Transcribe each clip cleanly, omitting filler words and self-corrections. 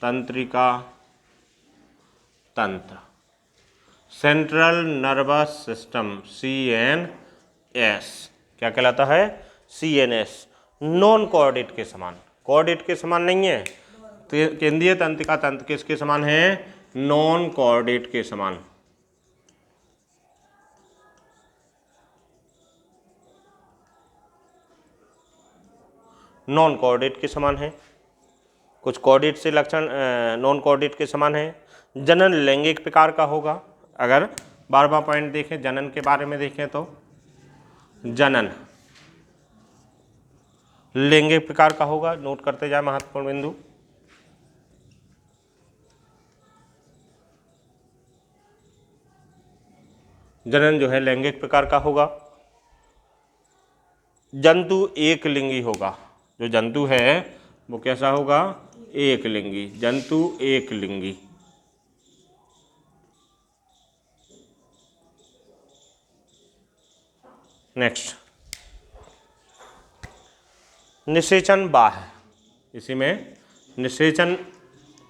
तंत्रिका तंत्र, central nervous system CNS क्या कहलाता है? CNS। नॉन कोऑर्डिनेट के समान, कोऑर्डिनेट के समान नहीं है, केंद्रीय तंत्रिका तंत्र किसके समान है? नॉन कोऑर्डिनेट के समान। नॉन कोऑर्डिनेट के समान है। कुछ कोऑर्डिनेट से लक्षण नॉन कोऑर्डिनेट के समान है। जनन लैंगिक प्रकार का होगा। अगर 12वां पॉइंट देखें, जनन के बारे में देखें तो जनन लैंगिक प्रकार का होगा। नोट करते जाए महत्वपूर्ण बिंदु। जनन जो है लैंगिक प्रकार का होगा। जंतु एक लिंगी होगा। जो जंतु है वो कैसा होगा? एक लिंगी। जंतु एक लिंगी। नेक्स्ट, निषेचन बाह्य। इसी में निषेचन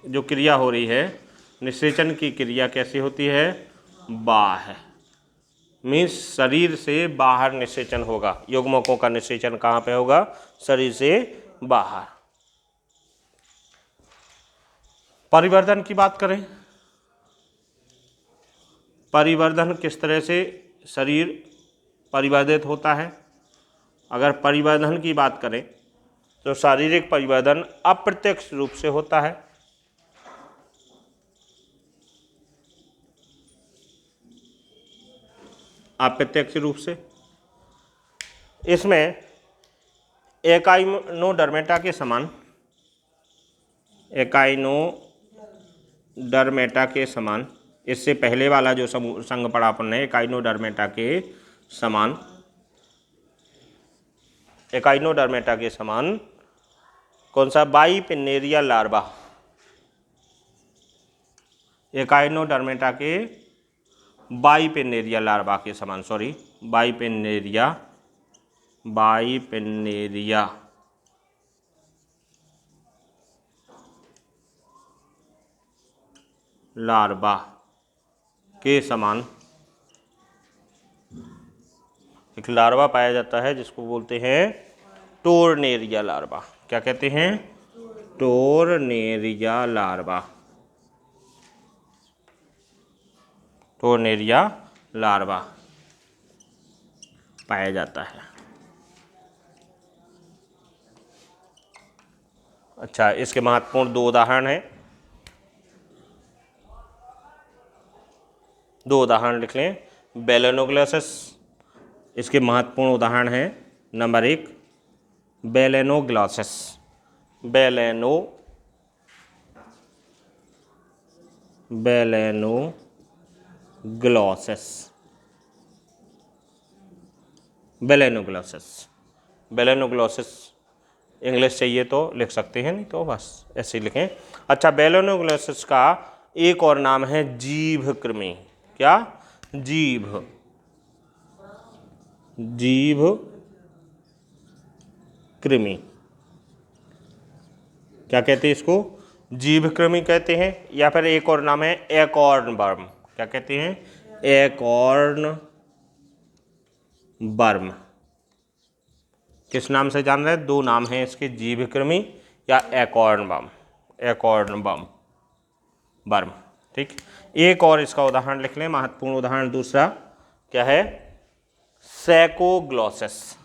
जो क्रिया हो रही है, निषेचन की क्रिया कैसी होती है? बाह्य, मीन्स शरीर से बाहर निषेचन होगा। युग्मकों का निषेचन कहाँ पे होगा? शरीर से बाहर। परिवर्धन की बात करें, परिवर्धन किस तरह से शरीर परिवर्धित होता है? अगर परिवर्धन की बात करें तो शारीरिक परिवर्धन अप्रत्यक्ष रूप से होता है। अप्रत्यक्ष रूप से। इसमें एकाइनोडर्मेटा के समान, एकाइनोडर्मेटा के समान, इससे पहले वाला जो संघ पढ़ा अपन ने, एकाइनोडर्मेटा के समान, एकाइनोडर्मेटा के समान कौन सा? Bipinnaria larva. एकाइनोडर्मेटा के बाइपिनेरिया लार्वा के समान, सॉरी, बाइपिनेरिया लार्वा के समान एक लार्वा पाया जाता है जिसको बोलते हैं टोर्नेरिया लार्वा। क्या कहते हैं? Tornaria larva. टोर्नेरिया लार्वा पाया जाता है। अच्छा, इसके महत्वपूर्ण 2 उदाहरण हैं। 2 उदाहरण लिख लें। बेलेनोग्लॉसस, इसके महत्वपूर्ण उदाहरण हैं। नंबर 1 बेलेनोग्लॉसस, बेलेनोग्लॉसस इंग्लिश चाहिए तो लिख सकते हैं, नहीं तो बस ऐसे ही लिखें। अच्छा, बेलेनोग्लॉसस का एक और नाम है जीभ कृमि। क्या? जीभ कृमि। क्या कहते हैं इसको? जीभ कृमि कहते हैं। या फिर एक और नाम है एकॉर्न वर्म। क्या कहते हैं? Acorn worm. किस नाम से जान रहे हैं? 2 नाम हैं इसके, जीभ कृमि या एकॉर्न वर्म। ठीक, एक और इसका उदाहरण लिख लें, महत्वपूर्ण उदाहरण दूसरा क्या है? सैकोग्लॉसस।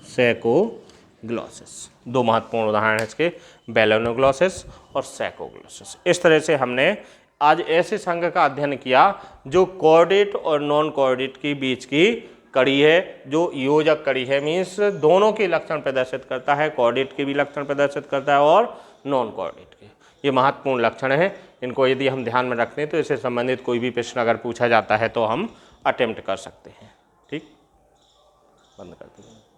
सैकोग्लॉसस 2 महत्वपूर्ण उदाहरण हैं इसके, बेलेनोग्लॉसस और सैकोग्लॉसस। इस तरह से हमने आज ऐसे संघ का अध्ययन किया जो कोऑर्डिनेट और नॉन कोऑर्डिनेट के बीच की कड़ी है, जो योजक कड़ी है, मीन्स दोनों के लक्षण प्रदर्शित करता है, कोऑर्डिनेट के भी लक्षण प्रदर्शित करता है और नॉन कोऑर्डिनेट के। ये महत्वपूर्ण लक्षण हैं। इनको यदि हम ध्यान में रखते हैं तो इससे संबंधित कोई भी प्रश्न अगर पूछा जाता है तो हम अटेम्प्ट कर सकते हैं। ठीक, बंद करते हैं।